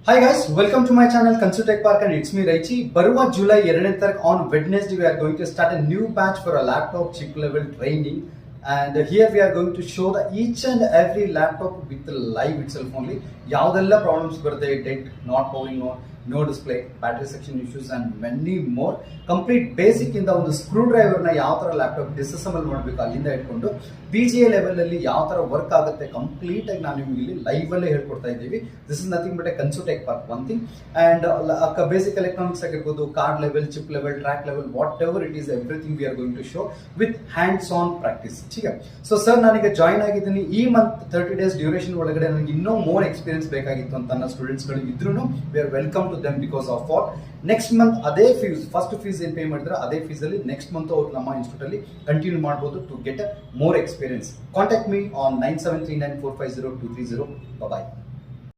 Hi guys, welcome to my channel Consultech Park and it's me Raichi. Baruva July 2nd on Wednesday we are going to start a new batch for a laptop chip level training, and here we are going to show the each and every laptop with the live itself only. Yaudella problems birthday date, not powering on, no display, battery section issues and many more. Complete basic in the ಒಂದು screw driver ನ ಯಾವ ತರ laptop disassemble ಮಾಡಬೇಕು ಅಲ್ಲಿಂದ ಇಟ್ಕೊಂಡು PGA level ಅಲ್ಲಿ ಯಾವ ತರ ವರ್ಕ್ ಆಗುತ್ತೆ ಕಂಪ್ಲೀಟ್ ಆಗಿ ನಾನು ನಿಮಗೆ ಇಲ್ಲಿ ಲೈವ್ ಅಲ್ಲೇ ಹೇಳ್ಕೊಡ್ತಾ ಇದ್ದೀವಿ. This is nothing but a consutech park one thing and basic electronics ಆಗಿರ್ಬೋದು, card level, chip level, track level, whatever it is everything we are going to show with hands on practice. ठीक है. So sir ನಾನೀಗ join ಆಗಿದ್ದೀನಿ. ಈ month 30 days duration ಒಳಗಡೆ ನನಗೆ ಇನ್ನೂ more experience ಬೇಕಾಗಿತ್ತು ಅಂತ ನನ್ನ ಸ್ಟೂಡೆಂಟ್ಸ್ಗಳು ಇದ್ರೂ we are welcome to them because of what next month ಅದೇ ಫೀಸ್, ಫಸ್ಟ್ ಫೀಸ್ ಏನು ಪೇ ಮಾಡಿದ್ರೆ ಅದೇ ಫೀಸ್ ಅಲ್ಲಿ ನೆಕ್ಸ್ಟ್ ಮಂತ್ ಅವ್ರು ನಮ್ಮ ಇನ್ಸ್ಟಿಟ್ಯೂಟ್ ಅಲ್ಲಿ ಕಂಟಿನ್ಯೂ ಮಾಡಬಹುದು to get more experience. Contact me on 9739450230. Bye.